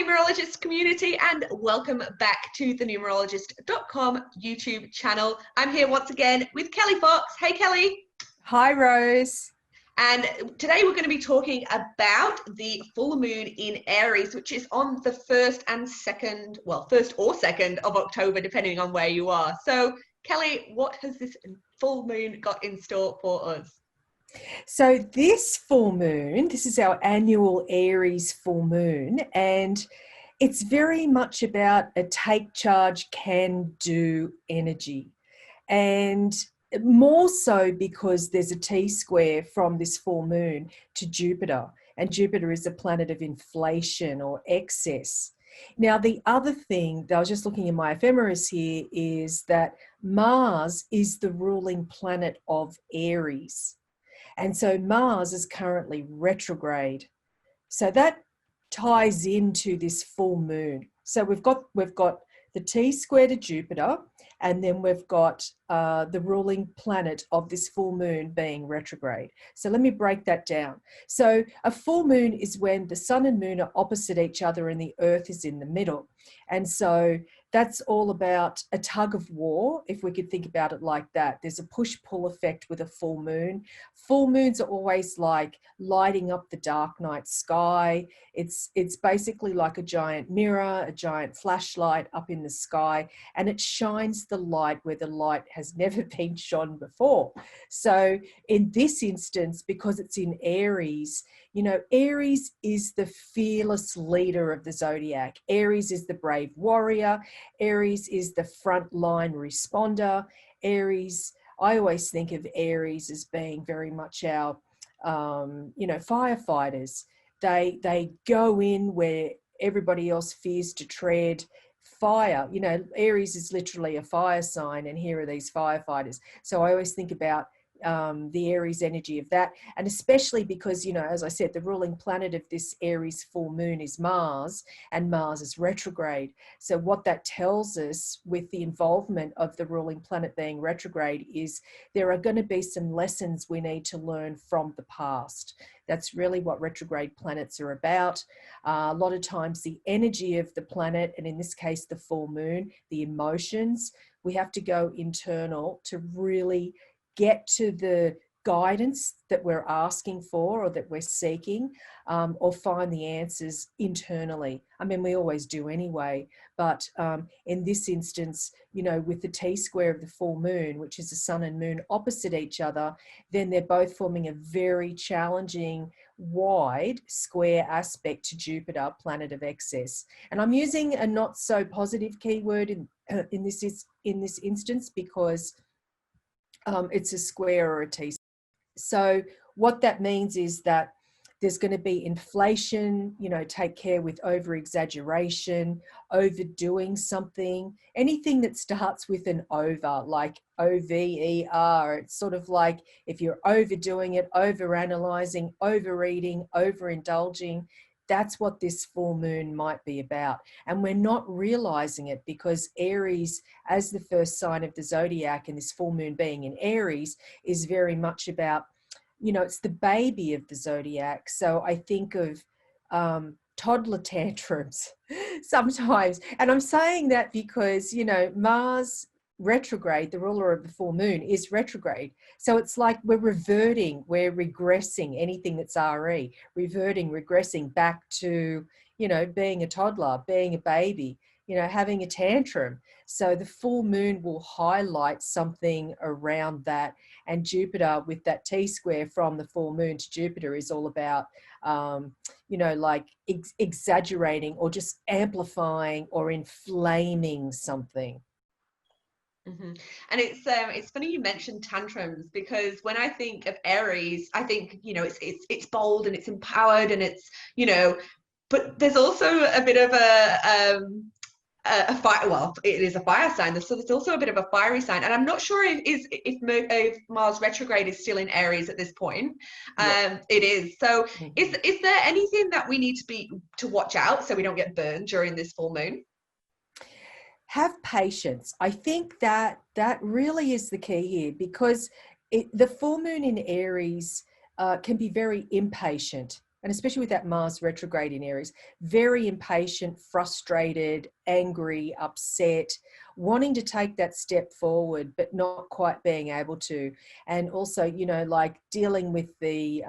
numerologist community, and welcome back to the numerologist.com YouTube channel. I'm here once again with Kelli Fox. Hey Kelli. Hi Rose. And today we're going to be talking about the full moon in Aries, which is on the 1st and 2nd, well, 1st or 2nd of October, depending on where you are. So Kelli, what has this full moon got in store for us? So this full moon, this is our annual Aries full moon, and it's very much about a take charge, can do energy. And more so because there's a T-square from this full moon to Jupiter, and Jupiter is a planet of inflation or excess. Now, the other thing that I was just looking in my ephemeris here is that Mars is the ruling planet of Aries. And so Mars is currently retrograde. So that ties into this full moon. So we've got the T-square to Jupiter, and then we've got the ruling planet of this full moon being retrograde. So let me break that down. So a full moon is when the sun and moon are opposite each other and the earth is in the middle. And so that's all about a tug of war, if we could think about it like that. There's a push-pull effect with a full moon. Full moons are always like lighting up the dark night sky. It's basically like a giant mirror, a giant flashlight up in the sky, and it shines the light where the light has never been shone before. So in this instance, because it's in Aries, you know, Aries is the fearless leader of the zodiac. Aries is the brave warrior. Aries is the frontline responder. Aries, I always think of Aries as being very much our, firefighters. They go in where everybody else fears to tread. Fire, you know, Aries is literally a fire sign, and here are these firefighters. So I always think about the Aries energy of that, and especially because, you know, as I said, the ruling planet of this Aries full moon is Mars, and Mars is retrograde. So what that tells us with the involvement of the ruling planet being retrograde is there are going to be some lessons we need to learn from the past. That's really what retrograde planets are about. A lot of times the energy of the planet, and in this case the full moon, the emotions, we have to go internal to really get to the guidance that we're asking for or that we're seeking, or find the answers internally. I mean, we always do anyway, but in this instance, you know, with the T-square of the full moon, which is the sun and moon opposite each other, then they're both forming a very challenging wide square aspect to Jupiter, planet of excess. And I'm using a not so positive keyword in this instance because it's a square or a T. So what that means is that there's going to be inflation, you know, take care with over-exaggeration, overdoing something, anything that starts with an over, like O-V-E-R. It's sort of like if you're overdoing it, overanalyzing, overeating, overindulging, that's what this full moon might be about. And we're not realizing it because Aries, as the first sign of the zodiac, and this full moon being in Aries, is very much about, you know, it's the baby of the zodiac. So I think of toddler tantrums sometimes. And I'm saying that because, you know, Mars retrograde, the ruler of the full moon, is retrograde. So it's like we're reverting, we're regressing, anything that's RE, reverting, regressing back to, you know, being a toddler, being a baby, you know, having a tantrum. So the full moon will highlight something around that. And Jupiter, with that T-square from the full moon to Jupiter, is all about, you know, like exaggerating or just amplifying or inflaming something. Mm-hmm. And it's funny you mentioned tantrums, because when I think of Aries, I think, you know, it's bold and it's empowered and it's, you know, but there's also a bit of a fire. Well, it is a fire sign, so there's also a bit of a fiery sign. And I'm not sure if Mars retrograde is still in Aries at this point. Yeah. It is. So Mm-hmm. is there anything that we need to watch out so we don't get burned during this full moon? Have patience. I think that really is the key here, because the full moon in Aries can be very impatient. and especially with that Mars retrograde in Aries, very impatient, frustrated, angry, upset, wanting to take that step forward, but not quite being able to. And also, you know, like dealing with the,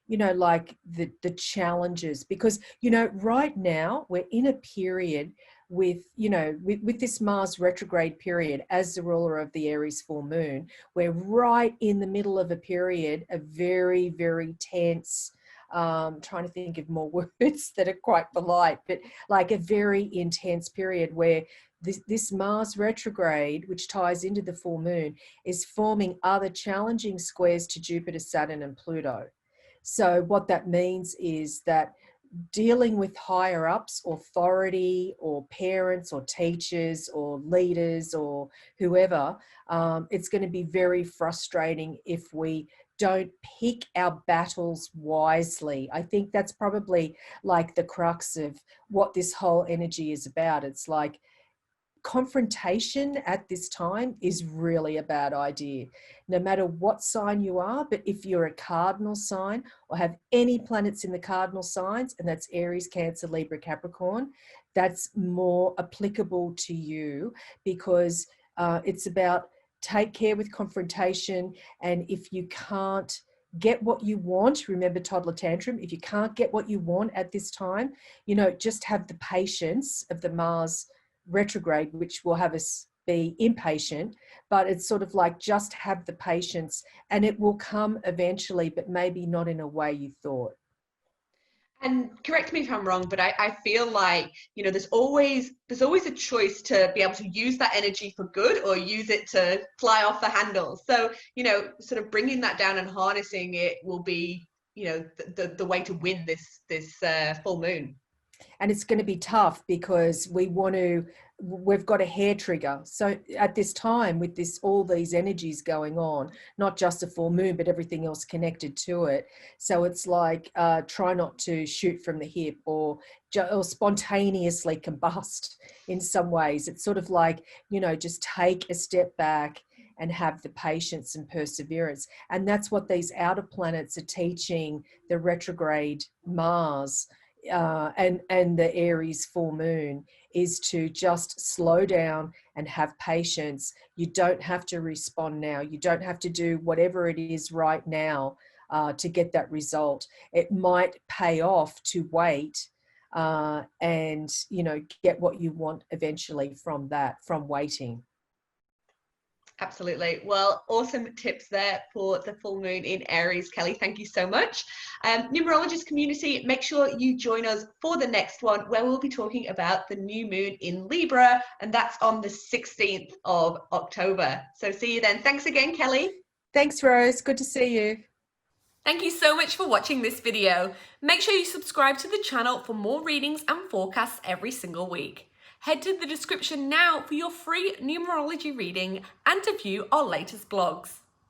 you know, like the challenges, because, you know, right now we're in a period with, you know, with this Mars retrograde period as the ruler of the Aries full moon, we're right in the middle of a period of very, very tense, trying to think of more words that are quite polite, but like a very intense period where this Mars retrograde, which ties into the full moon, is forming other challenging squares to Jupiter, Saturn, and Pluto. So what that means is that dealing with higher ups, authority, or parents, or teachers, or leaders, or whoever, it's going to be very frustrating if we don't pick our battles wisely. I think that's probably like the crux of what this whole energy is about. It's like confrontation at this time is really a bad idea, no matter what sign you are. But if you're a cardinal sign or have any planets in the cardinal signs, and that's Aries, Cancer, Libra, Capricorn, that's more applicable to you, because it's about take care with confrontation. And if you can't get what you want, remember toddler tantrum, if you can't get what you want at this time, you know, just have the patience of the Mars retrograde, which will have us be impatient. But it's sort of like, just have the patience and it will come eventually, but maybe not in a way you thought. And correct me if I'm wrong, but I feel like, you know, there's always a choice to be able to use that energy for good or use it to fly off the handle. So, you know, sort of bringing that down and harnessing it will be, you know, the way to win this full moon. And it's going to be tough because we've got a hair trigger. So at this time, with all these energies going on, not just a full moon, but everything else connected to it. So it's like, try not to shoot from the hip or spontaneously combust in some ways. It's sort of like, you know, just take a step back and have the patience and perseverance. And that's what these outer planets are teaching the retrograde Mars, and the Aries full moon, is to just slow down and have patience. You don't have to respond now. You don't have to do whatever it is right now to get that result. It might pay off to wait and, you know, get what you want eventually from waiting. Absolutely. Well, awesome tips there for the full moon in Aries, Kelli. Thank you so much. Numerologist community, make sure you join us for the next one, where we'll be talking about the new moon in Libra, and that's on the 16th of October. So see you then. Thanks again, Kelli. Thanks, Rose. Good to see you. Thank you so much for watching this video. Make sure you subscribe to the channel for more readings and forecasts every single week. Head to the description now for your free numerology reading and to view our latest blogs.